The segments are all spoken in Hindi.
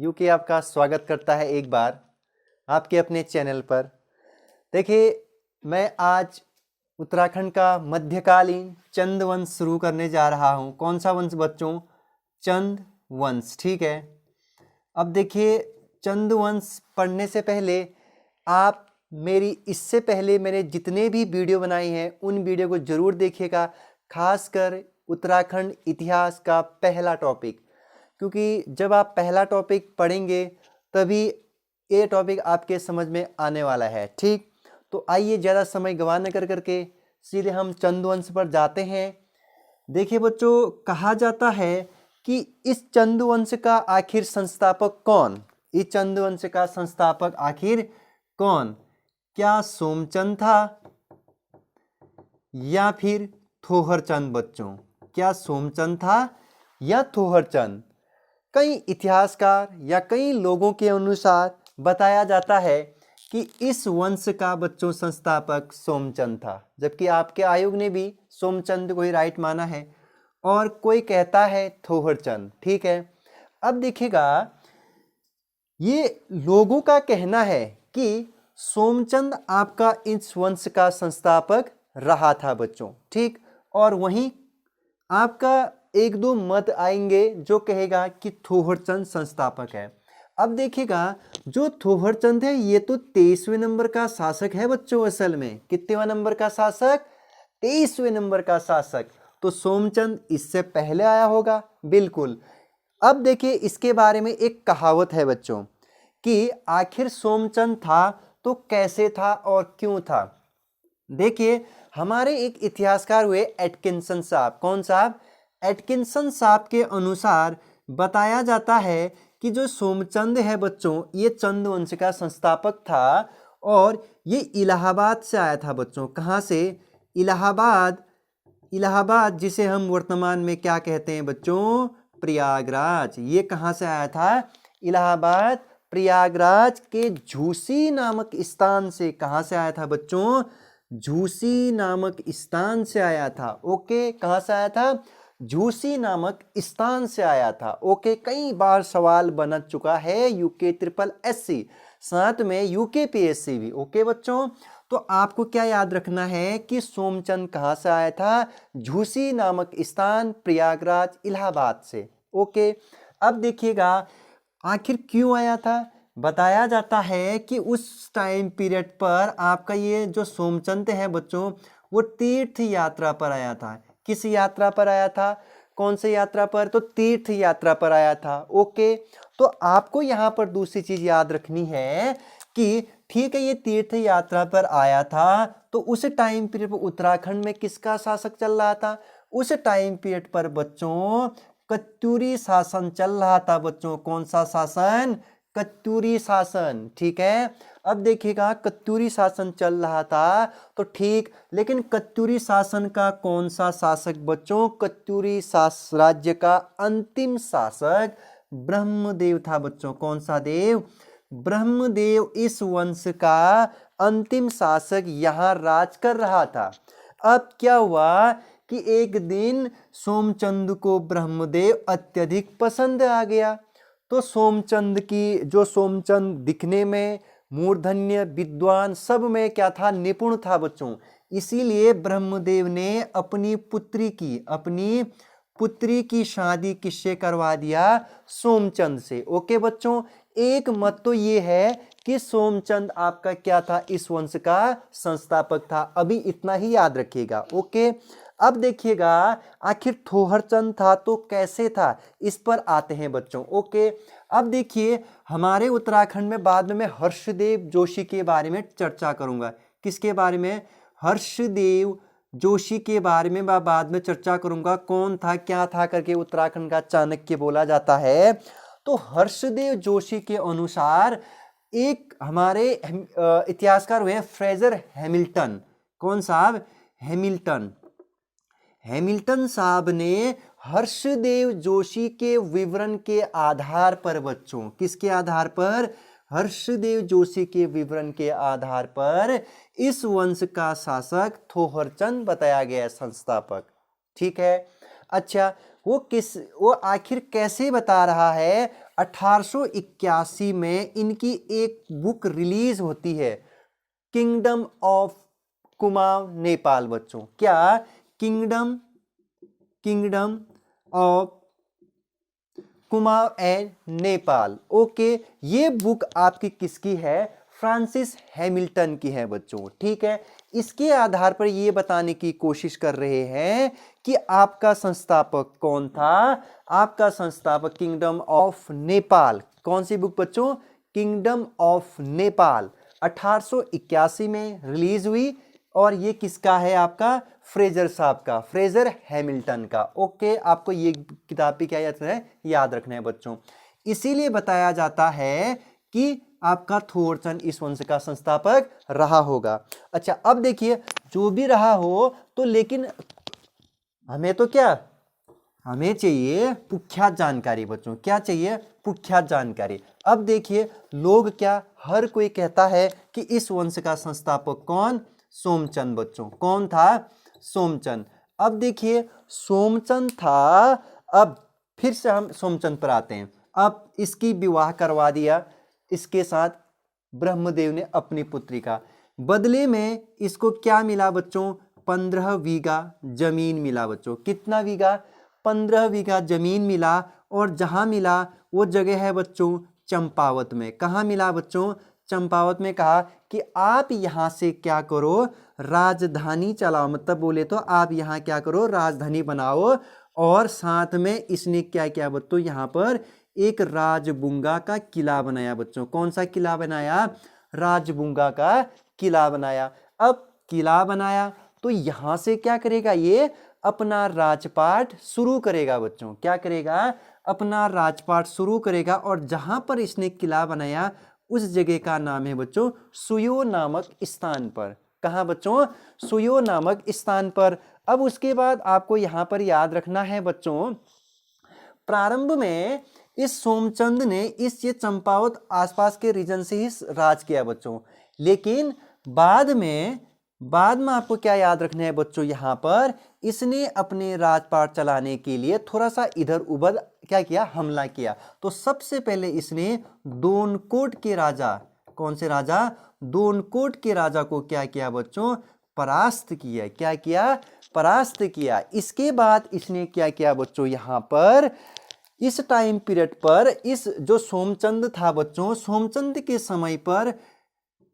यूके आपका स्वागत करता है एक बार आपके अपने चैनल पर। देखिए, मैं आज उत्तराखंड का मध्यकालीन चंद वंश शुरू करने जा रहा हूँ। कौन सा वंश बच्चों? चंद वंश। ठीक है। अब देखिए, चंद वंश पढ़ने से पहले आप इससे पहले मैंने जितने भी वीडियो बनाए हैं उन वीडियो को ज़रूर देखिएगा, खासकर उत्तराखंड इतिहास का पहला टॉपिक, क्योंकि जब आप पहला टॉपिक पढ़ेंगे तभी ये टॉपिक आपके समझ में आने वाला है। ठीक, तो आइए ज़्यादा समय गंवा न करके सीधे हम चंदवंश पर जाते हैं। देखिए बच्चों, कहा जाता है कि इस चंदवंश का आखिर संस्थापक कौन? इस चंदवंश का संस्थापक आखिर कौन? क्या सोमचंद था या फिर थोहरचंद? बच्चों, क्या सोमचंद था या थोहरचंद? कई इतिहासकार या कई लोगों के अनुसार बताया जाता है कि इस वंश का बच्चों संस्थापक सोमचंद था, जबकि आपके आयोग ने भी सोमचंद को ही राइट माना है, और कोई कहता है थोहरचंद। ठीक है। अब देखिएगा, ये लोगों का कहना है कि सोमचंद आपका इस वंश का संस्थापक रहा था बच्चों। ठीक, और वहीं आपका एक दो मत आएंगे जो कहेगा कि थोहरचंद संस्थापक है। अब देखिएगा, जो थोहरचंद है ये तो 23वें नंबर का शासक है बच्चों। असल में कितनेवां नंबर का शासक? 23वें नंबर का शासक। तो सोमचंद इससे पहले आया होगा, बिल्कुल। अब देखिए, इसके बारे में एक कहावत है बच्चों कि आखिर सोमचंद था तो कैसे था और क्यों था। देखिए, हमारे एक इतिहासकार हुए एटकिंसन साहब। कौन साहब? एटकिंसन साहब के अनुसार बताया जाता है कि जो सोमचंद है बच्चों, ये चंद वंश का संस्थापक था, और ये इलाहाबाद से आया था बच्चों। कहाँ से? इलाहाबाद। इलाहाबाद जिसे हम वर्तमान में क्या कहते हैं बच्चों? प्रयागराज। ये कहाँ से आया था? इलाहाबाद प्रयागराज के झूसी नामक स्थान से। कहाँ से आया था बच्चों? झूसी नामक स्थान से आया था। ओके, कहाँ से आया था? झूसी नामक स्थान से आया था। ओके, कई बार सवाल बन चुका है यूके ट्रिपल एससी, साथ में यूके पीएससी भी। ओके बच्चों, तो आपको क्या याद रखना है कि सोमचंद कहाँ से आया था? झूसी नामक स्थान, प्रयागराज, इलाहाबाद से। ओके, अब देखिएगा, आखिर क्यों आया था? बताया जाता है कि उस टाइम पीरियड पर आपका ये जो सोमचंद है बच्चों, वो तीर्थ यात्रा पर आया था। किस यात्रा पर आया था? कौन से यात्रा पर? तो तीर्थ यात्रा पर आया था। ओके, तो आपको यहाँ पर दूसरी चीज याद रखनी है कि ठीक है, ये तीर्थ यात्रा पर आया था, तो उस टाइम पीरियड पर उत्तराखंड में किसका शासक चल रहा था? उस टाइम पीरियड पर बच्चों कत्यूरी शासन चल रहा था बच्चों। कौन सा शासन? कत्यूरी शासन। ठीक है। अब देखिएगा, कत्यूरी शासन चल रहा था तो ठीक, लेकिन कत्यूरी शासन का कौन सा शासक बच्चों? कत्यूरी राज्य का अंतिम शासक ब्रह्मदेव था बच्चों। कौन सा देव? ब्रह्मदेव इस वंश का अंतिम शासक यहाँ राज कर रहा था। अब क्या हुआ कि एक दिन सोमचंद को ब्रह्मदेव अत्यधिक पसंद आ गया। तो सोमचंद दिखने में मूर्धन्य, विद्वान, सब में क्या था? निपुण था बच्चों। इसीलिए ब्रह्मदेव ने अपनी पुत्री की शादी किससे करवा दिया? सोमचंद से। ओके बच्चों, एक मत तो ये है कि सोमचंद आपका क्या था? इस वंश का संस्थापक था। अभी इतना ही याद रखिएगा। ओके, अब देखिएगा, आखिर थोहरचंद था तो कैसे था, इस पर आते हैं बच्चों। ओके, अब देखिए, हमारे उत्तराखंड में बाद में मैं हर्षदेव जोशी के बारे में चर्चा करूंगा। किसके बारे में? हर्षदेव जोशी के बारे में मैं बाद में चर्चा करूंगा। कौन था, क्या था करके उत्तराखंड का चाणक्य बोला जाता है। तो हर्षदेव जोशी के अनुसार एक हमारे इतिहासकार हुए फ्रेजर हैमिल्टन। कौन साहब? हैमिल्टन। हैमिल्टन साहब ने हर्षदेव जोशी के विवरण के आधार पर बच्चों, किसके आधार पर? हर्षदेव जोशी के विवरण के आधार पर इस वंश का शासक थोहरचंद बताया गया संस्थापक। ठीक है। अच्छा, वो आखिर कैसे बता रहा है? 1881 में इनकी एक बुक रिलीज होती है, किंगडम ऑफ कुमाऊं नेपाल बच्चों। क्या? Kingdom of Kumaon and Nepal. Okay, ये बुक आपकी किसकी है? फ्रांसिस हैमिल्टन की है बच्चों। ठीक है, इसके आधार पर ये बताने की कोशिश कर रहे हैं कि आपका संस्थापक कौन था। आपका संस्थापक किंगडम ऑफ नेपाल। कौन सी बुक बच्चों? किंगडम ऑफ नेपाल 1881 में रिलीज हुई, और ये किसका है? आपका फ्रेजर साहब का, फ्रेजर हैमिल्टन का। ओके, आपको ये किताब भी क्या याद रखना है बच्चों। इसीलिए बताया जाता है कि आपका थोरचंद इस वंश का संस्थापक रहा होगा। अच्छा, अब देखिए, जो भी रहा हो तो लेकिन हमें तो क्या, हमें चाहिए कुख्यात जानकारी बच्चों। क्या चाहिए? कुख्यात जानकारी। अब देखिए, लोग क्या, हर कोई कहता है कि इस वंश का संस्थापक कौन? सोमचंद बच्चों। कौन था? सोमचंद। अब देखिए, सोमचंद था। अब फिर से हम सोमचंद पर आते हैं। अब इसकी विवाह करवा दिया इसके साथ ब्रह्मदेव ने अपनी पुत्री का। बदले में इसको क्या मिला बच्चों? 15 बीघा जमीन मिला बच्चों। कितना बीघा? 15 बीघा जमीन मिला। और जहां मिला वो जगह है बच्चों चंपावत में। कहाँ मिला बच्चों? चंपावत में। कहा कि आप यहां से क्या करो? राजधानी चलाओ। मतलब बोले तो आप यहाँ क्या करो? राजधानी बनाओ। और साथ में इसने क्या किया बच्चों? यहाँ पर एक राजबुंगा का किला बनाया बच्चों। कौन सा किला बनाया? राजबुंगा का किला बनाया। अब किला बनाया तो यहां से क्या करेगा? ये अपना राजपाट शुरू करेगा बच्चों। क्या करेगा? अपना राजपाट शुरू करेगा। और जहां पर इसने किला बनाया उस जगह का नाम है बच्चों सुयो नामक स्थान पर। कहां बच्चों? सुयो नामक स्थान पर। अब उसके बाद आपको यहां पर याद रखना है बच्चों, प्रारंभ में इस सोमचंद ने इस ये चंपावत आसपास के रीजन से ही राज किया बच्चों। लेकिन बाद में आपको क्या याद रखना है बच्चों, यहाँ पर इसने अपने राजपाट चलाने के लिए थोड़ा सा इधर उधर क्या किया? हमला किया। तो सबसे पहले इसने दोनकोट के राजा, कौन से राजा? दोनकोट के राजा को क्या किया बच्चों? परास्त किया। क्या किया? परास्त किया। इसके बाद इसने क्या किया बच्चों? यहाँ पर इस टाइम पीरियड पर इस जो सोमचंद था बच्चों, सोमचंद के समय पर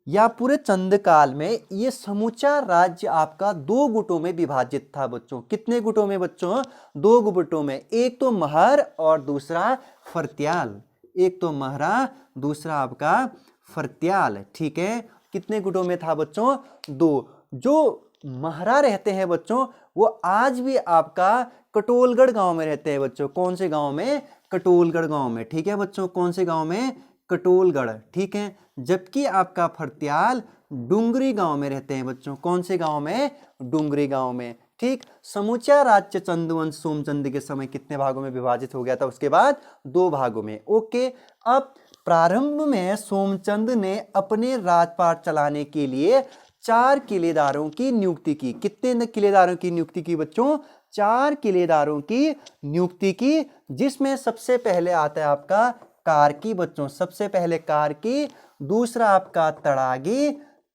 या पूरे चंद काल में ये समूचा राज्य आपका 2 गुटों में विभाजित था बच्चों। कितने गुटों में बच्चों? 2 गुटों में। एक तो महर और दूसरा फर्त्याल। एक तो महरा, दूसरा आपका फर्त्याल। ठीक है, कितने गुटों में था बच्चों? 2। जो महरा रहते हैं बच्चों वो आज भी आपका कटोलगढ़ गांव में रहते हैं बच्चों। कौन से गांव में? कटोलगढ़ गांव में। ठीक है बच्चों, कौन से गांव में? कटोलगढ़। ठीक है, जबकि आपका फर्त्याल डुंगरी गांव में रहते हैं बच्चों। कौन से गांव में? डुंगरी गांव में। ठीक, समूचा राज्य चंदवंश सोमचंद के समय कितने भागों में विभाजित हो गया था? उसके बाद 2 भागों में। ओके, अब प्रारंभ में सोमचंद ने अपने राजपाट चलाने के लिए 4 किलेदारों की नियुक्ति की। कितने किलेदारों की नियुक्ति की बच्चों? 4 किलेदारों की नियुक्ति की, जिसमें सबसे पहले आता है आपका कार्की बच्चों। सबसे पहले कार्की, दूसरा आपका तड़ागी,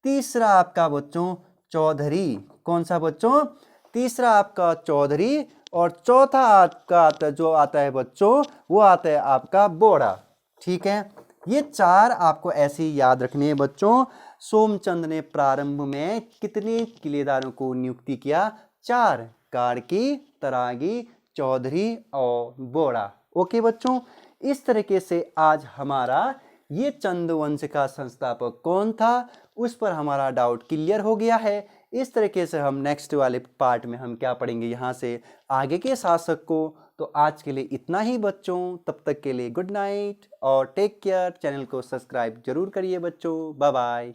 तीसरा आपका बच्चों चौधरी। कौन सा बच्चों? तीसरा आपका चौधरी। और चौथा आपका जो आता है बच्चों वो आता है आपका बोड़ा। ठीक है, ये 4 आपको ऐसे ही याद रखने हैं बच्चों। सोमचंद ने प्रारंभ में कितने किलेदारों को नियुक्ति किया? 4, कार्की, तरागी, चौधरी और बोड़ा। ओके बच्चों, इस तरीके से आज हमारा ये चंदवंश का संस्थापक कौन था उस पर हमारा डाउट क्लियर हो गया है। इस तरीके से हम नेक्स्ट वाले पार्ट में हम क्या पढ़ेंगे यहाँ से आगे के शासक को। तो आज के लिए इतना ही बच्चों, तब तक के लिए गुड नाइट और टेक केयर। चैनल को सब्सक्राइब जरूर करिए बच्चों। Bye bye.